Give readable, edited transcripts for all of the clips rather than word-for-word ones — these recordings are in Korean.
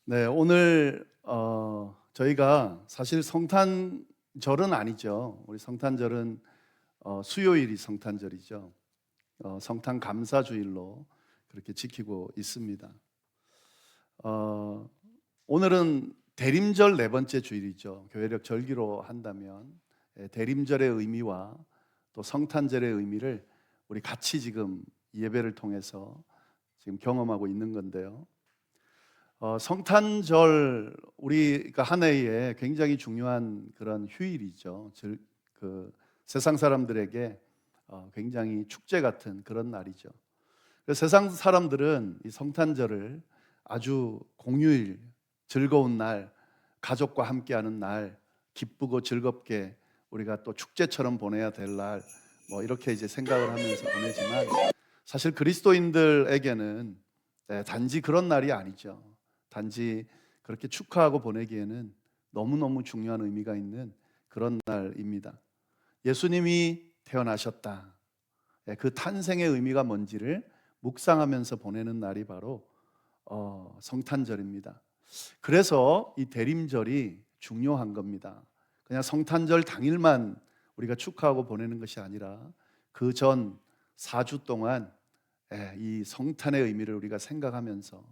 네, 오늘 저희가 사실 성탄절은 아니죠. 우리 성탄절은 수요일이 성탄절이죠. 성탄 감사주일로 그렇게 지키고 있습니다. 어, 오늘은 대림절 네 번째 주일이죠. 교회력 절기로 한다면 대림절의 의미와 또 성탄절의 의미를 우리 같이 지금 예배를 통해서 지금 경험하고 있는 건데요. 성탄절 우리가 한 해에 굉장히 중요한 그런 휴일이죠. 그 세상 사람들에게 굉장히 축제 같은 그런 날이죠. 그래서 세상 사람들은 이 성탄절을 아주 공휴일, 즐거운 날, 가족과 함께하는 날, 기쁘고 즐겁게 우리가 또 축제처럼 보내야 될 날, 뭐 이렇게 이제 생각을 하면서 보내지만 사실 그리스도인들에게는 단지 그런 날이 아니죠. 단지 그렇게 축하하고 보내기에는 너무너무 중요한 의미가 있는 그런 날입니다. 예수님이 태어나셨다. 그 탄생의 의미가 뭔지를 묵상하면서 보내는 날이 바로 성탄절입니다. 그래서 이 대림절이 중요한 겁니다. 그냥 성탄절 당일만 우리가 축하하고 보내는 것이 아니라 그 전 4주 동안 이 성탄의 의미를 우리가 생각하면서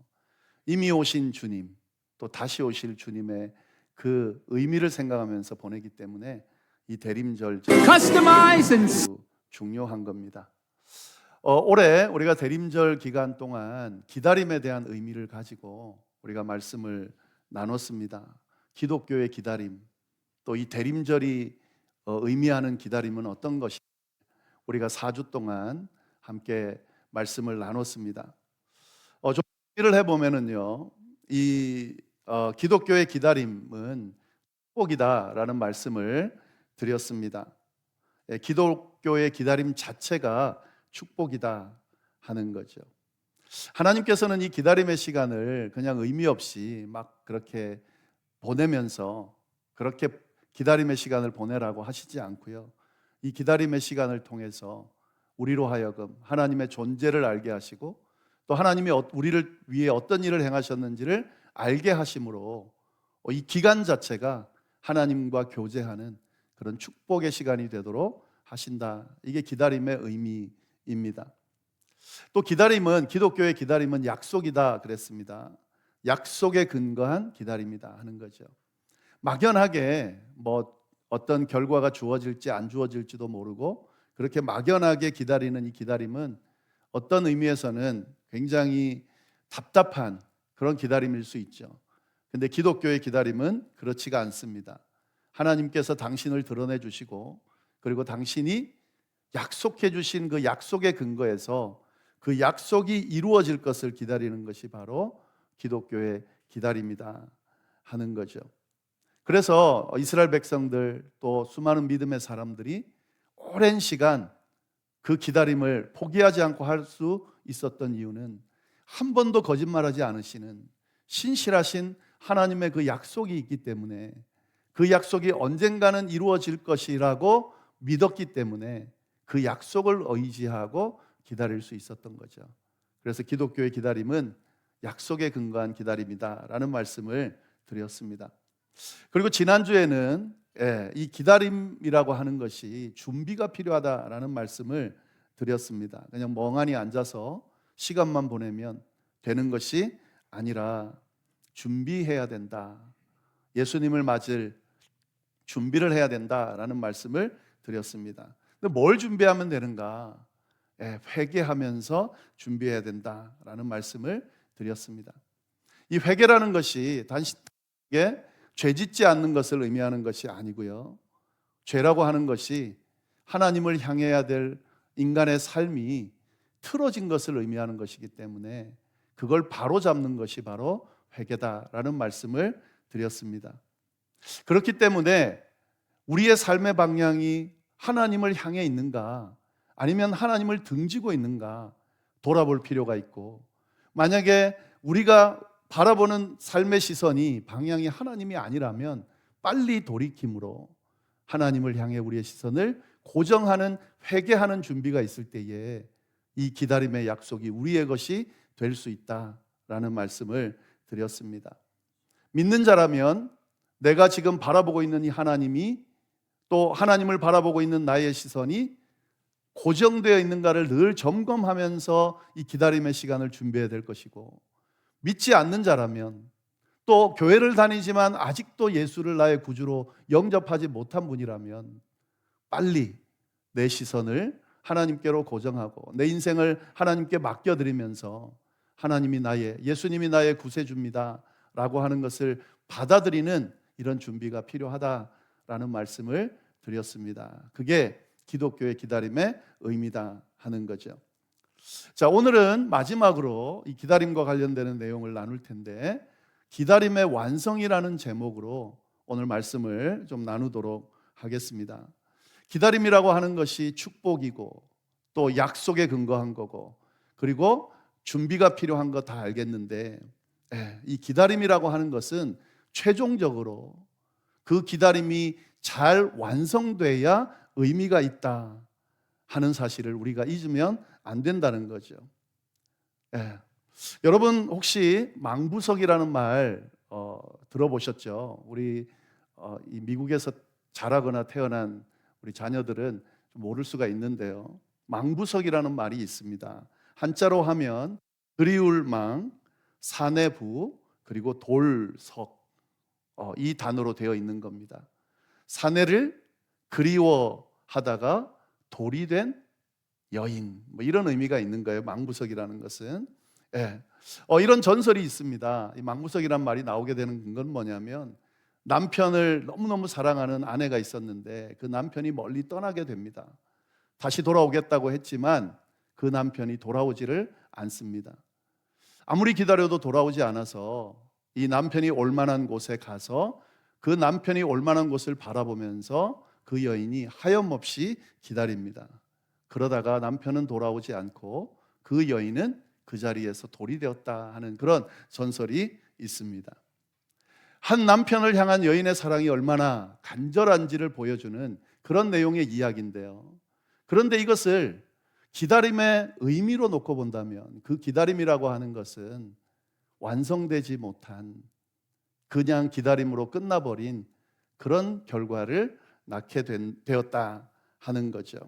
이미 오신 주님, 또 다시 오실 주님의 그 의미를 생각하면서 보내기 때문에 이 대림절 중요한 겁니다. 올해 우리가 대림절 기간 동안 기다림에 대한 의미를 가지고 우리가 말씀을 나눴습니다. 기독교의 기다림, 또 이 대림절이 의미하는 기다림은 어떤 것이 우리가 4주 동안 함께 말씀을 나눴습니다. 좀 얘기를 해보면은요, 이 기독교의 기다림은 축복이다라는 말씀을 드렸습니다. 기독교의 기다림 자체가 축복이다 하는 거죠. 하나님께서는 이 기다림의 시간을 그냥 의미 없이 막 그렇게 보내면서 그렇게 기다림의 시간을 보내라고 하시지 않고요. 이 기다림의 시간을 통해서 우리로 하여금 하나님의 존재를 알게 하시고 또 하나님이 우리를 위해 어떤 일을 행하셨는지를 알게 하심으로 이 기간 자체가 하나님과 교제하는 그런 축복의 시간이 되도록 하신다. 이게 기다림의 의미입니다. 또 기다림은 기독교의 기다림은 약속이다 그랬습니다. 약속에 근거한 기다림이다 하는 거죠. 막연하게 뭐 어떤 결과가 주어질지 안 주어질지도 모르고 그렇게 막연하게 기다리는 이 기다림은 어떤 의미에서는 굉장히 답답한 그런 기다림일 수 있죠. 근데 기독교의 기다림은 그렇지가 않습니다. 하나님께서 당신을 드러내 주시고 그리고 당신이 약속해 주신 그 약속의 근거에서 그 약속이 이루어질 것을 기다리는 것이 바로 기독교의 기다림이다 하는 거죠. 그래서 이스라엘 백성들 또 수많은 믿음의 사람들이 오랜 시간 그 기다림을 포기하지 않고 할 수 있었던 이유는 한 번도 거짓말하지 않으시는 신실하신 하나님의 그 약속이 있기 때문에 그 약속이 언젠가는 이루어질 것이라고 믿었기 때문에 그 약속을 의지하고 기다릴 수 있었던 거죠. 그래서 기독교의 기다림은 약속에 근거한 기다림이다라는 말씀을 드렸습니다. 그리고 지난주에는 이 기다림이라고 하는 것이 준비가 필요하다라는 말씀을 드렸습니다. 그냥 멍하니 앉아서 시간만 보내면 되는 것이 아니라 준비해야 된다. 예수님을 맞을 준비를 해야 된다라는 말씀을 드렸습니다. 근데 뭘 준비하면 되는가? 회개하면서 준비해야 된다라는 말씀을 드렸습니다. 이 회개라는 것이 단순하게 죄 짓지 않는 것을 의미하는 것이 아니고요. 죄라고 하는 것이 하나님을 향해야 될 인간의 삶이 틀어진 것을 의미하는 것이기 때문에 그걸 바로잡는 것이 바로 회개다라는 말씀을 드렸습니다. 그렇기 때문에 우리의 삶의 방향이 하나님을 향해 있는가 아니면 하나님을 등지고 있는가 돌아볼 필요가 있고, 만약에 우리가 바라보는 삶의 시선이 방향이 하나님이 아니라면 빨리 돌이킴으로 하나님을 향해 우리의 시선을 고정하는 회개하는 준비가 있을 때에 이 기다림의 약속이 우리의 것이 될 수 있다라는 말씀을 드렸습니다. 믿는 자라면 내가 지금 바라보고 있는 이 하나님이, 또 하나님을 바라보고 있는 나의 시선이 고정되어 있는가를 늘 점검하면서 이 기다림의 시간을 준비해야 될 것이고, 믿지 않는 자라면, 또 교회를 다니지만 아직도 예수를 나의 구주로 영접하지 못한 분이라면 빨리 내 시선을 하나님께로 고정하고 내 인생을 하나님께 맡겨드리면서 예수님이 나의 구세주입니다 라고 하는 것을 받아들이는 이런 준비가 필요하다라는 말씀을 드렸습니다. 그게 기독교의 기다림의 의미다 하는 거죠. 자, 오늘은 마지막으로 이 기다림과 관련되는 내용을 나눌 텐데, 기다림의 완성이라는 제목으로 오늘 말씀을 좀 나누도록 하겠습니다. 기다림이라고 하는 것이 축복이고 또 약속에 근거한 거고, 그리고 준비가 필요한 거 다 알겠는데, 이 기다림이라고 하는 것은 최종적으로 그 기다림이 잘 완성돼야 의미가 있다 하는 사실을 우리가 잊으면 안 된다는 거죠. 여러분 혹시 망부석이라는 말 들어보셨죠? 우리 이 미국에서 자라거나 태어난 우리 자녀들은 좀 모를 수가 있는데요. 망부석이라는 말이 있습니다. 한자로 하면 그리울 망, 산의 부, 그리고 돌석, 이 단어로 되어 있는 겁니다. 사내를 그리워하다가 돌이 된 여인, 뭐 이런 의미가 있는 거예요. 망부석이라는 것은. 이런 전설이 있습니다. 이 망부석이란 말이 나오게 되는 건 뭐냐면, 남편을 너무너무 사랑하는 아내가 있었는데 그 남편이 멀리 떠나게 됩니다. 다시 돌아오겠다고 했지만 그 남편이 돌아오지를 않습니다. 아무리 기다려도 돌아오지 않아서 이 남편이 올 만한 곳에 가서 그 남편이 올 만한 곳을 바라보면서 그 여인이 하염없이 기다립니다. 그러다가 남편은 돌아오지 않고 그 여인은 그 자리에서 돌이 되었다 하는 그런 전설이 있습니다. 한 남편을 향한 여인의 사랑이 얼마나 간절한지를 보여주는 그런 내용의 이야기인데요. 그런데 이것을 기다림의 의미로 놓고 본다면, 그 기다림이라고 하는 것은 완성되지 못한, 그냥 기다림으로 끝나버린 그런 결과를 낳게 되었다 하는 거죠.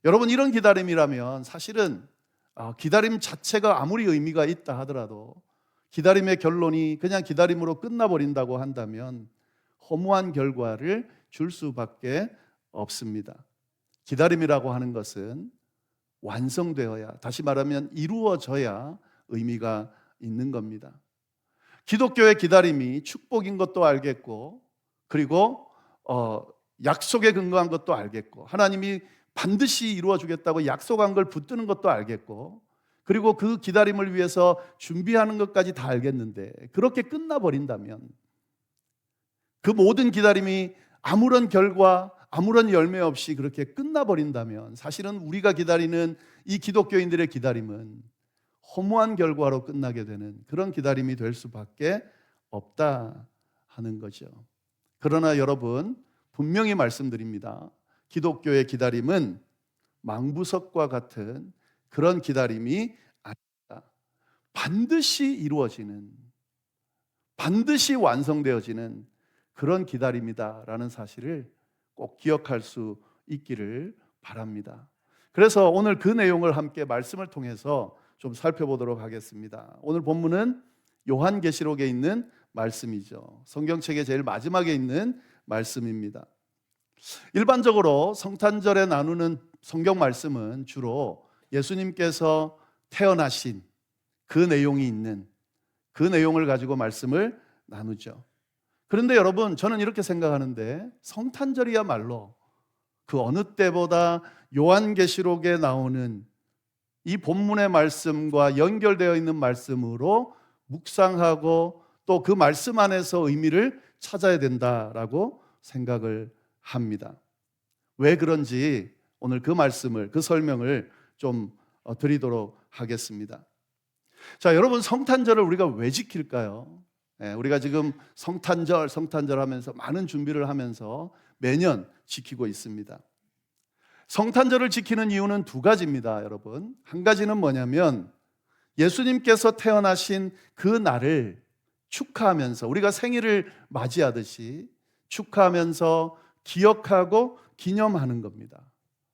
여러분, 이런 기다림이라면 사실은 기다림 자체가 아무리 의미가 있다 하더라도 기다림의 결론이 그냥 기다림으로 끝나버린다고 한다면 허무한 결과를 줄 수밖에 없습니다. 기다림이라고 하는 것은 완성되어야, 다시 말하면 이루어져야 의미가 있는 겁니다. 기독교의 기다림이 축복인 것도 알겠고, 그리고 약속에 근거한 것도 알겠고, 하나님이 반드시 이루어 주겠다고 약속한 걸 붙드는 것도 알겠고, 그리고 그 기다림을 위해서 준비하는 것까지 다 알겠는데, 그렇게 끝나버린다면, 그 모든 기다림이 아무런 결과, 아무런 열매 없이 그렇게 끝나버린다면, 사실은 우리가 기다리는 이 기독교인들의 기다림은 허무한 결과로 끝나게 되는 그런 기다림이 될 수밖에 없다 하는 거죠. 그러나 여러분, 분명히 말씀드립니다. 기독교의 기다림은 망부석과 같은 그런 기다림이 아닙니다. 반드시 이루어지는, 반드시 완성되어지는 그런 기다림이다라는 사실을 꼭 기억할 수 있기를 바랍니다. 그래서 오늘 그 내용을 함께 말씀을 통해서 좀 살펴보도록 하겠습니다. 오늘 본문은 요한계시록에 있는 말씀이죠. 성경책의 제일 마지막에 있는 말씀입니다. 일반적으로 성탄절에 나누는 성경 말씀은 주로 예수님께서 태어나신 그 내용이 있는 그 내용을 가지고 말씀을 나누죠. 그런데 여러분, 저는 이렇게 생각하는데, 성탄절이야말로 그 어느 때보다 요한계시록에 나오는 이 본문의 말씀과 연결되어 있는 말씀으로 묵상하고 또 그 말씀 안에서 의미를 찾아야 된다라고 생각을 합니다. 왜 그런지 오늘 그 말씀을, 그 설명을 좀 드리도록 하겠습니다. 자, 여러분, 성탄절을 우리가 왜 지킬까요? 우리가 지금 성탄절 하면서 많은 준비를 하면서 매년 지키고 있습니다. 성탄절을 지키는 이유는 두 가지입니다, 여러분. 한 가지는 뭐냐면, 예수님께서 태어나신 그 날을 축하하면서, 우리가 생일을 맞이하듯이 축하하면서 기억하고 기념하는 겁니다.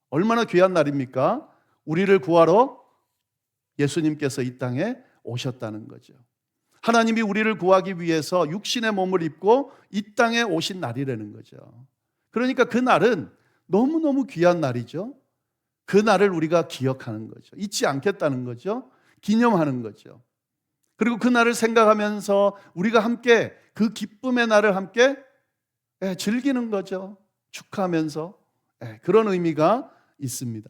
얼마나 귀한 날입니까? 우리를 구하러 예수님께서 이 땅에 오셨다는 거죠. 하나님이 우리를 구하기 위해서 육신의 몸을 입고 이 땅에 오신 날이라는 거죠. 그러니까 그 날은 너무너무 귀한 날이죠. 그 날을 우리가 기억하는 거죠. 잊지 않겠다는 거죠. 기념하는 거죠. 그리고 그 날을 생각하면서 우리가 함께 그 기쁨의 날을 함께 즐기는 거죠. 축하하면서. 그런 의미가 있습니다.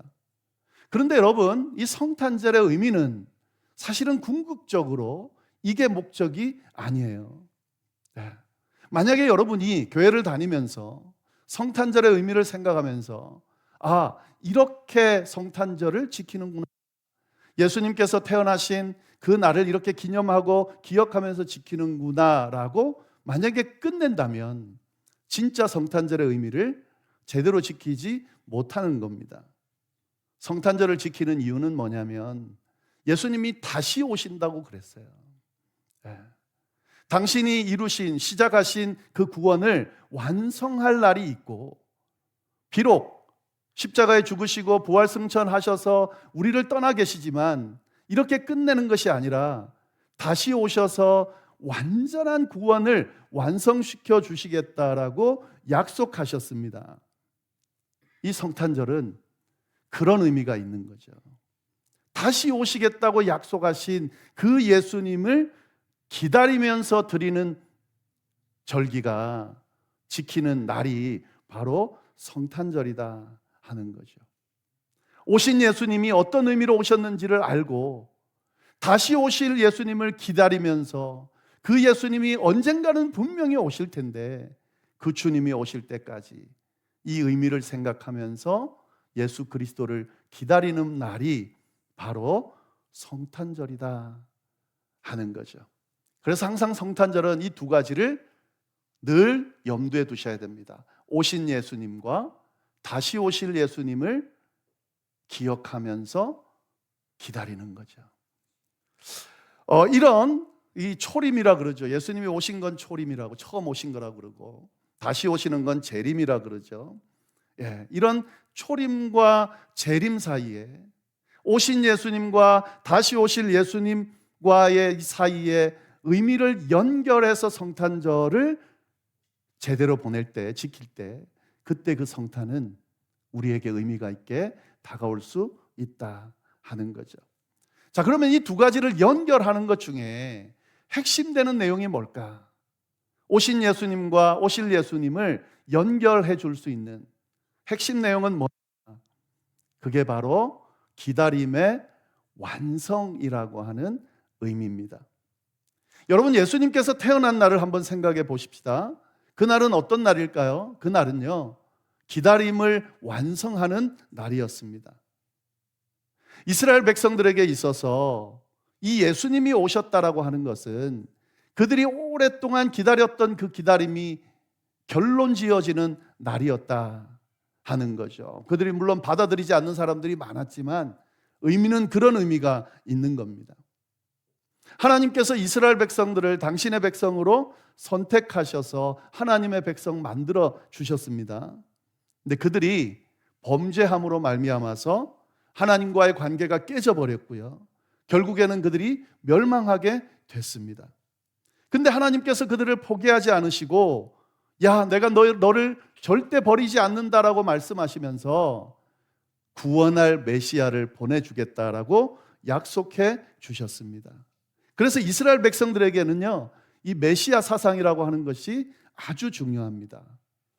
그런데 여러분, 이 성탄절의 의미는 사실은 궁극적으로 이게 목적이 아니에요. 만약에 여러분이 교회를 다니면서 성탄절의 의미를 생각하면서 이렇게 성탄절을 지키는구나, 예수님께서 태어나신 그 날을 이렇게 기념하고 기억하면서 지키는구나 라고 만약에 끝낸다면 진짜 성탄절의 의미를 제대로 지키지 못하는 겁니다. 성탄절을 지키는 이유는 뭐냐면 예수님이 다시 오신다고 그랬어요. 당신이 이루신, 시작하신 그 구원을 완성할 날이 있고, 비록 십자가에 죽으시고 부활승천하셔서 우리를 떠나 계시지만 이렇게 끝내는 것이 아니라 다시 오셔서 완전한 구원을 완성시켜 주시겠다라고 약속하셨습니다. 이 성탄절은 그런 의미가 있는 거죠. 다시 오시겠다고 약속하신 그 예수님을 기다리면서 드리는 절기가, 지키는 날이 바로 성탄절이다 하는 거죠. 오신 예수님이 어떤 의미로 오셨는지를 알고 다시 오실 예수님을 기다리면서 그 예수님이 언젠가는 분명히 오실 텐데 그 주님이 오실 때까지 이 의미를 생각하면서 예수 그리스도를 기다리는 날이 바로 성탄절이다 하는 거죠. 그래서 항상 성탄절은 이 두 가지를 늘 염두에 두셔야 됩니다. 오신 예수님과 다시 오실 예수님을 기억하면서 기다리는 거죠. 이런 이 초림이라 그러죠. 예수님이 오신 건 초림이라고, 처음 오신 거라고 그러고, 다시 오시는 건 재림이라 그러죠. 이런 초림과 재림 사이에, 오신 예수님과 다시 오실 예수님과의 사이에 의미를 연결해서 성탄절을 제대로 보낼 때, 지킬 때, 그때 그 성탄은 우리에게 의미가 있게 다가올 수 있다 하는 거죠. 자, 그러면 이 두 가지를 연결하는 것 중에 핵심되는 내용이 뭘까? 오신 예수님과 오실 예수님을 연결해 줄 수 있는 핵심 내용은 뭐냐? 그게 바로 기다림의 완성이라고 하는 의미입니다. 여러분, 예수님께서 태어난 날을 한번 생각해 보십시다. 그날은 어떤 날일까요? 그날은요, 기다림을 완성하는 날이었습니다. 이스라엘 백성들에게 있어서 이 예수님이 오셨다라고 하는 것은 그들이 오랫동안 기다렸던 그 기다림이 결론 지어지는 날이었다 하는 거죠. 그들이 물론 받아들이지 않는 사람들이 많았지만 의미는 그런 의미가 있는 겁니다. 하나님께서 이스라엘 백성들을 당신의 백성으로 선택하셔서 하나님의 백성 만들어 주셨습니다. 근데 그들이 범죄함으로 말미암아서 하나님과의 관계가 깨져버렸고요, 결국에는 그들이 멸망하게 됐습니다. 근데 하나님께서 그들을 포기하지 않으시고 내가 너를 절대 버리지 않는다라고 말씀하시면서 구원할 메시아를 보내주겠다라고 약속해 주셨습니다. 그래서 이스라엘 백성들에게는요, 이 메시아 사상이라고 하는 것이 아주 중요합니다.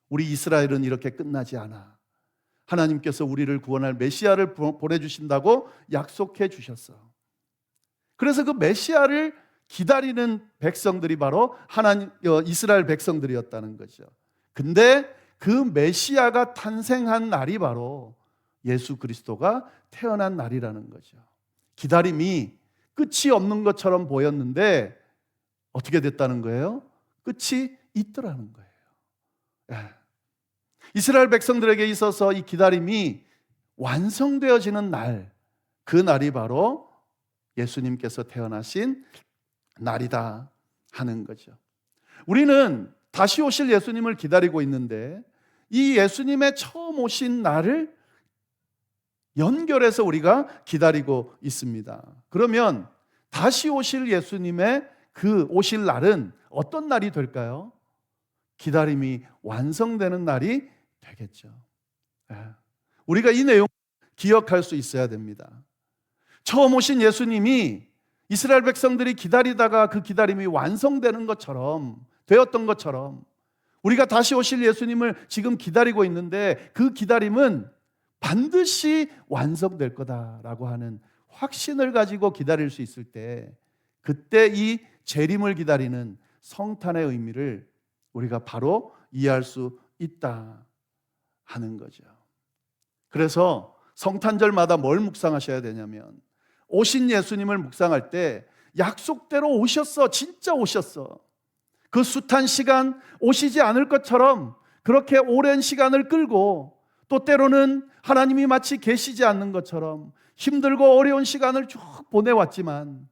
우리 이스라엘은 이렇게 끝나지 않아. 하나님께서 우리를 구원할 메시아를 보내주신다고 약속해 주셨어. 그래서 그 메시아를 기다리는 백성들이 바로 이스라엘 백성들이었다는 거죠. 근데 그 메시아가 탄생한 날이 바로 예수 그리스도가 태어난 날이라는 거죠. 기다림이 끝이 없는 것처럼 보였는데 어떻게 됐다는 거예요? 끝이 있더라는 거예요. 이스라엘 백성들에게 있어서 이 기다림이 완성되어지는 날, 그 날이 바로 예수님께서 태어나신 날이다 하는 거죠. 우리는 다시 오실 예수님을 기다리고 있는데 이 예수님의 처음 오신 날을 연결해서 우리가 기다리고 있습니다. 그러면 다시 오실 예수님의 그 오실 날은 어떤 날이 될까요? 기다림이 완성되는 날이 되겠죠. 우리가 이 내용 기억할 수 있어야 됩니다. 처음 오신 예수님이 이스라엘 백성들이 기다리다가 그 기다림이 완성되는 것처럼 되었던 것처럼 우리가 다시 오실 예수님을 지금 기다리고 있는데 그 기다림은 반드시 완성될 거다라고 하는 확신을 가지고 기다릴 수 있을 때 그때 이 재림을 기다리는 성탄의 의미를 우리가 바로 이해할 수 있다 하는 거죠. 그래서 성탄절마다 뭘 묵상하셔야 되냐면 오신 예수님을 묵상할 때 약속대로 오셨어. 진짜 오셨어. 그 숱한 시간 오시지 않을 것처럼 그렇게 오랜 시간을 끌고 또 때로는 하나님이 마치 계시지 않는 것처럼 힘들고 어려운 시간을 쭉 보내왔지만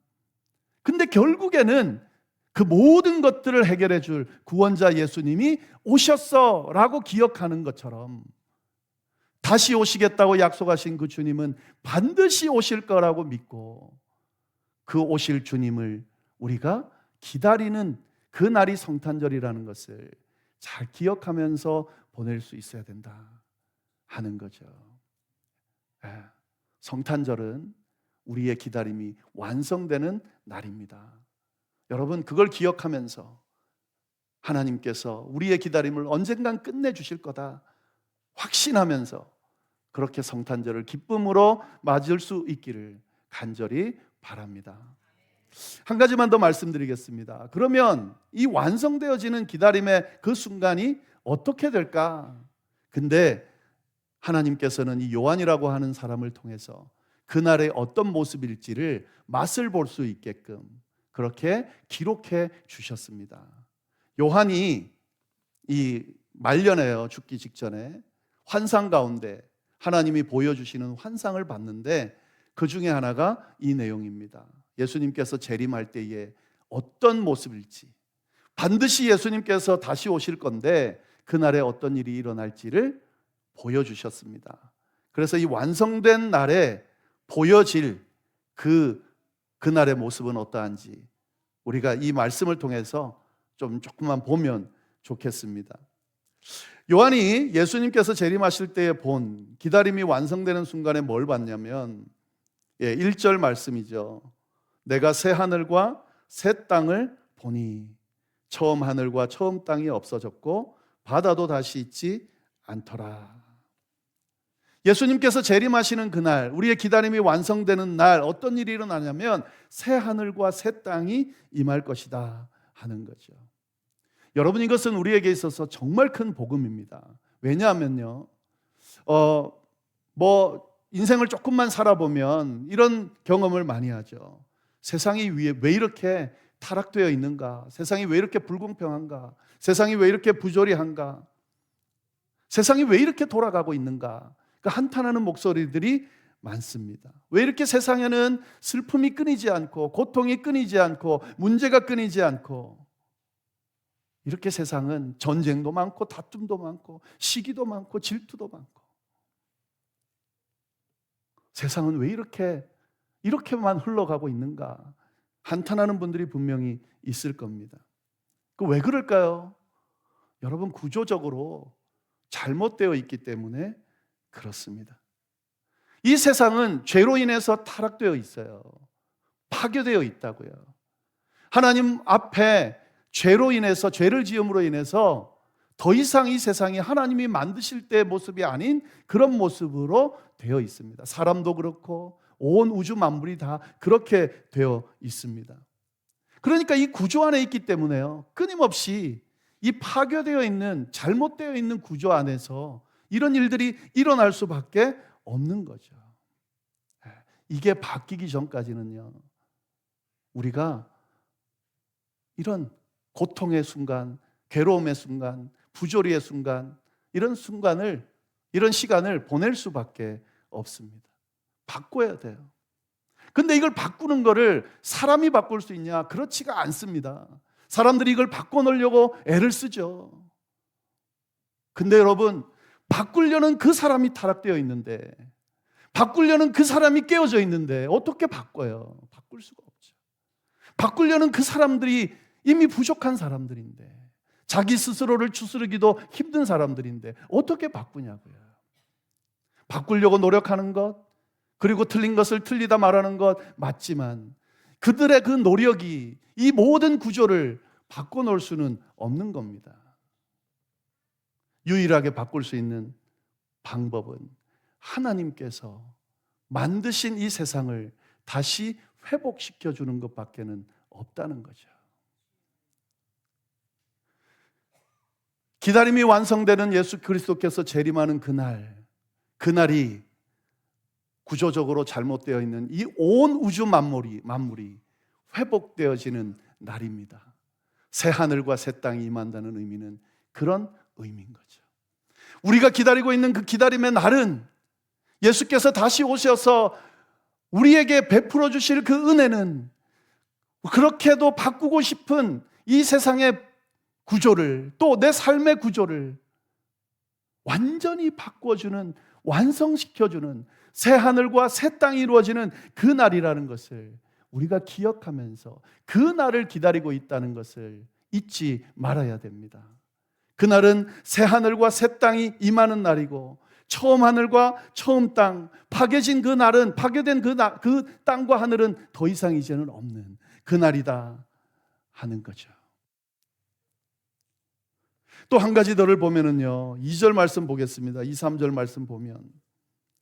근데 결국에는 그 모든 것들을 해결해 줄 구원자 예수님이 오셨어 라고 기억하는 것처럼 다시 오시겠다고 약속하신 그 주님은 반드시 오실 거라고 믿고 그 오실 주님을 우리가 기다리는 그 날이 성탄절이라는 것을 잘 기억하면서 보낼 수 있어야 된다 하는 거죠. 성탄절은 우리의 기다림이 완성되는 날입니다. 여러분 그걸 기억하면서 하나님께서 우리의 기다림을 언젠간 끝내주실 거다 확신하면서 그렇게 성탄절을 기쁨으로 맞을 수 있기를 간절히 바랍니다. 한 가지만 더 말씀드리겠습니다. 그러면 이 완성되어지는 기다림의 그 순간이 어떻게 될까? 근데 하나님께서는 이 요한이라고 하는 사람을 통해서 그날의 어떤 모습일지를 맛을 볼 수 있게끔 그렇게 기록해 주셨습니다. 요한이 이 말년에요, 죽기 직전에 환상 가운데 하나님이 보여주시는 환상을 봤는데 그 중에 하나가 이 내용입니다. 예수님께서 재림할 때에 어떤 모습일지 반드시 예수님께서 다시 오실 건데 그날에 어떤 일이 일어날지를 보여주셨습니다. 그래서 이 완성된 날에 보여질 그날의 모습은 어떠한지 우리가 이 말씀을 통해서 조금만 보면 좋겠습니다. 요한이 예수님께서 재림하실 때에 본 기다림이 완성되는 순간에 뭘 봤냐면 1절 말씀이죠. 내가 새 하늘과 새 땅을 보니 처음 하늘과 처음 땅이 없어졌고 바다도 다시 있지 않더라. 예수님께서 재림하시는 그날 우리의 기다림이 완성되는 날 어떤 일이 일어나냐면 새 하늘과 새 땅이 임할 것이다 하는 거죠. 여러분 이것은 우리에게 있어서 정말 큰 복음입니다. 왜냐하면요 인생을 조금만 살아보면 이런 경험을 많이 하죠. 세상이 왜 이렇게 타락되어 있는가? 세상이 왜 이렇게 불공평한가? 세상이 왜 이렇게 부조리한가? 세상이 왜 이렇게 돌아가고 있는가? 한탄하는 목소리들이 많습니다. 왜 이렇게 세상에는 슬픔이 끊이지 않고 고통이 끊이지 않고 문제가 끊이지 않고 이렇게 세상은 전쟁도 많고 다툼도 많고 시기도 많고 질투도 많고 세상은 왜 이렇게만 흘러가고 있는가? 한탄하는 분들이 분명히 있을 겁니다. 왜 그럴까요? 여러분 구조적으로 잘못되어 있기 때문에 그렇습니다. 이 세상은 죄로 인해서 타락되어 있어요. 파괴되어 있다고요. 하나님 앞에 죄로 인해서 죄를 지음으로 인해서 더 이상 이 세상이 하나님이 만드실 때의 모습이 아닌 그런 모습으로 되어 있습니다. 사람도 그렇고 온 우주 만물이 다 그렇게 되어 있습니다. 그러니까 이 구조 안에 있기 때문에요. 끊임없이 이 파괴되어 있는 잘못되어 있는 구조 안에서 이런 일들이 일어날 수밖에 없는 거죠. 이게 바뀌기 전까지는요. 우리가 이런 고통의 순간, 괴로움의 순간, 부조리의 순간 이런 시간을 보낼 수밖에 없습니다. 바꿔야 돼요. 근데 이걸 바꾸는 거를 사람이 바꿀 수 있냐? 그렇지가 않습니다. 사람들이 이걸 바꿔놓으려고 애를 쓰죠. 근데 여러분, 바꾸려는 그 사람이 타락되어 있는데, 바꾸려는 그 사람이 깨어져 있는데 어떻게 바꿔요? 바꿀 수가 없죠. 바꾸려는 그 사람들이 이미 부족한 사람들인데, 자기 스스로를 추스르기도 힘든 사람들인데 어떻게 바꾸냐고요. 바꾸려고 노력하는 것, 그리고 틀린 것을 틀리다 말하는 것 맞지만 그들의 그 노력이 이 모든 구조를 바꿔놓을 수는 없는 겁니다. 유일하게 바꿀 수 있는 방법은 하나님께서 만드신 이 세상을 다시 회복시켜 주는 것밖에는 없다는 거죠. 기다림이 완성되는 예수 그리스도께서 재림하는 그날이 구조적으로 잘못되어 있는 이 온 우주 만물이 회복되어지는 날입니다. 새 하늘과 새 땅이 임한다는 의미는 그런 의미인 거죠. 우리가 기다리고 있는 그 기다림의 날은 예수께서 다시 오셔서 우리에게 베풀어 주실 그 은혜는 그렇게도 바꾸고 싶은 이 세상의 구조를, 또 내 삶의 구조를 완전히 바꿔주는, 완성시켜주는 새 하늘과 새 땅이 이루어지는 그 날이라는 것을 우리가 기억하면서 그 날을 기다리고 있다는 것을 잊지 말아야 됩니다. 그날은 새 하늘과 새 땅이 임하는 날이고, 처음 하늘과 처음 땅, 파괴된 그 땅과 하늘은 더 이상 이제는 없는 그 날이다 하는 거죠. 또 한 가지 더를 보면은요, 2절 말씀 보겠습니다. 2, 3절 말씀 보면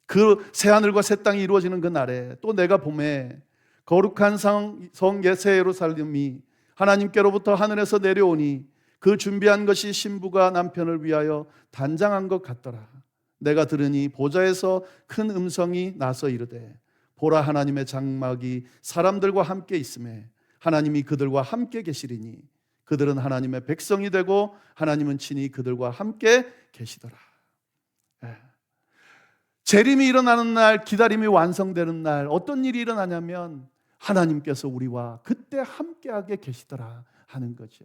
그 새 하늘과 새 땅이 이루어지는 그 날에 또 내가 봄에 거룩한 성 새 예루살렘이 하나님께로부터 하늘에서 내려오니 그 준비한 것이 신부가 남편을 위하여 단장한 것 같더라. 내가 들으니 보좌에서 큰 음성이 나서 이르되 보라, 하나님의 장막이 사람들과 함께 있음에 하나님이 그들과 함께 계시리니 그들은 하나님의 백성이 되고 하나님은 친히 그들과 함께 계시더라. 재림이 일어나는 날, 기다림이 완성되는 날, 어떤 일이 일어나냐면 하나님께서 우리와 그때 함께하게 계시더라 하는 거죠.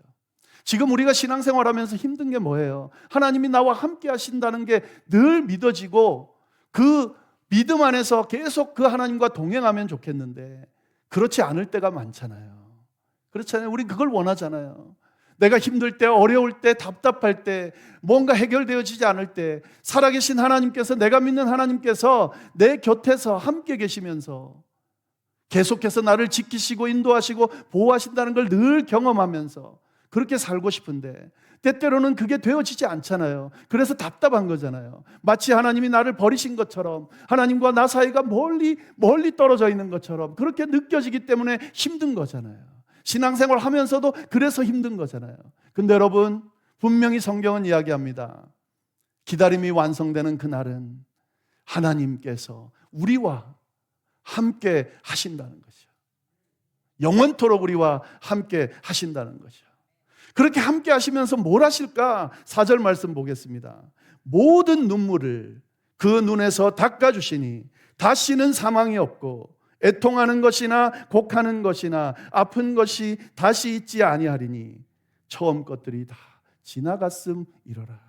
지금 우리가 신앙생활하면서 힘든 게 뭐예요? 하나님이 나와 함께 하신다는 게 늘 믿어지고 그 믿음 안에서 계속 그 하나님과 동행하면 좋겠는데 그렇지 않을 때가 많잖아요. 그렇잖아요. 우리 그걸 원하잖아요. 내가 힘들 때, 어려울 때, 답답할 때, 뭔가 해결되어지지 않을 때 살아계신 하나님께서, 내가 믿는 하나님께서 내 곁에서 함께 계시면서 계속해서 나를 지키시고 인도하시고 보호하신다는 걸 늘 경험하면서 그렇게 살고 싶은데 때때로는 그게 되어지지 않잖아요. 그래서 답답한 거잖아요. 마치 하나님이 나를 버리신 것처럼, 하나님과 나 사이가 멀리 떨어져 있는 것처럼 그렇게 느껴지기 때문에 힘든 거잖아요. 신앙생활 하면서도 그래서 힘든 거잖아요. 근데 여러분, 분명히 성경은 이야기합니다. 기다림이 완성되는 그날은 하나님께서 우리와 함께 하신다는 거죠. 영원토록 우리와 함께 하신다는 거죠. 그렇게 함께 하시면서 뭘 하실까? 4절 말씀 보겠습니다. 모든 눈물을 그 눈에서 닦아주시니 다시는 사망이 없고 애통하는 것이나 곡하는 것이나 아픈 것이 다시 있지 아니하리니 처음 것들이 다 지나갔음이로라.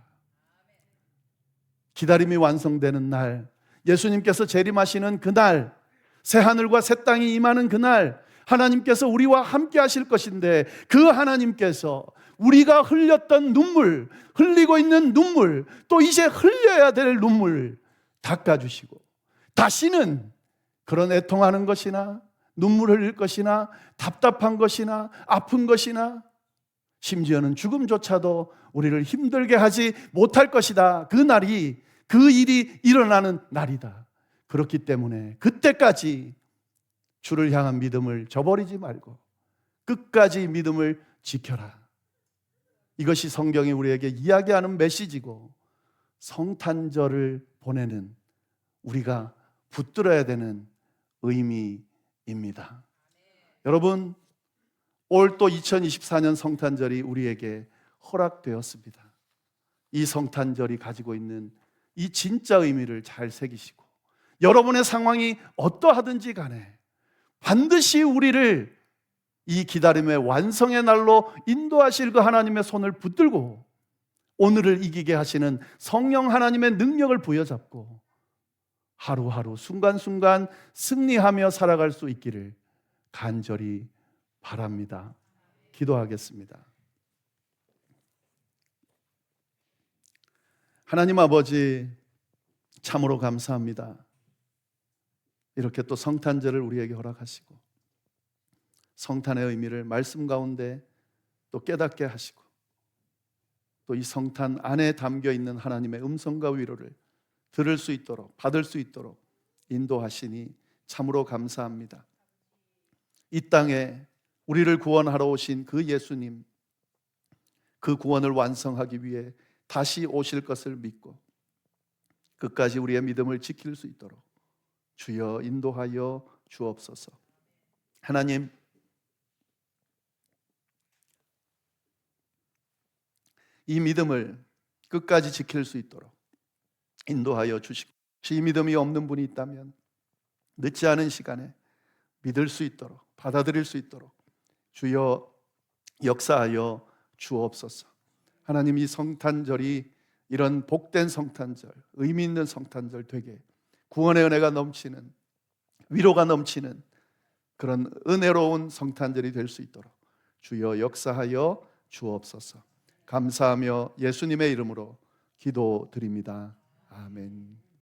기다림이 완성되는 날, 예수님께서 재림하시는 그날, 새 하늘과 새 땅이 임하는 그날 하나님께서 우리와 함께 하실 것인데 그 하나님께서 우리가 흘렸던 눈물, 흘리고 있는 눈물, 또 이제 흘려야 될 눈물 닦아주시고 다시는 그런 애통하는 것이나 눈물 흘릴 것이나 답답한 것이나 아픈 것이나 심지어는 죽음조차도 우리를 힘들게 하지 못할 것이다. 그 일이 일어나는 날이다. 그렇기 때문에 그때까지 주를 향한 믿음을 저버리지 말고 끝까지 믿음을 지켜라. 이것이 성경이 우리에게 이야기하는 메시지고 성탄절을 보내는 우리가 붙들어야 되는 의미입니다. 여러분, 올 또 2024년 성탄절이 우리에게 허락되었습니다. 이 성탄절이 가지고 있는 이 진짜 의미를 잘 새기시고 여러분의 상황이 어떠하든지 간에 반드시 우리를 이 기다림의 완성의 날로 인도하실 그 하나님의 손을 붙들고 오늘을 이기게 하시는 성령 하나님의 능력을 부여잡고 하루하루 순간순간 승리하며 살아갈 수 있기를 간절히 바랍니다. 기도하겠습니다. 하나님 아버지, 참으로 감사합니다. 이렇게 또 성탄절을 우리에게 허락하시고 성탄의 의미를 말씀 가운데 또 깨닫게 하시고 또 이 성탄 안에 담겨 있는 하나님의 음성과 위로를 들을 수 있도록, 받을 수 있도록 인도하시니 참으로 감사합니다. 이 땅에 우리를 구원하러 오신 그 예수님, 그 구원을 완성하기 위해 다시 오실 것을 믿고 끝까지 우리의 믿음을 지킬 수 있도록 주여 인도하여 주옵소서. 하나님, 이 믿음을 끝까지 지킬 수 있도록 인도하여 주시고, 이 믿음이 없는 분이 있다면 늦지 않은 시간에 믿을 수 있도록, 받아들일 수 있도록 주여 역사하여 주옵소서. 하나님, 이 성탄절이 이런 복된 성탄절, 의미 있는 성탄절 되게 구원의 은혜가 넘치는, 위로가 넘치는 그런 은혜로운 성탄절이 될 수 있도록 주여 역사하여 주옵소서. 감사하며 예수님의 이름으로 기도드립니다. 아멘.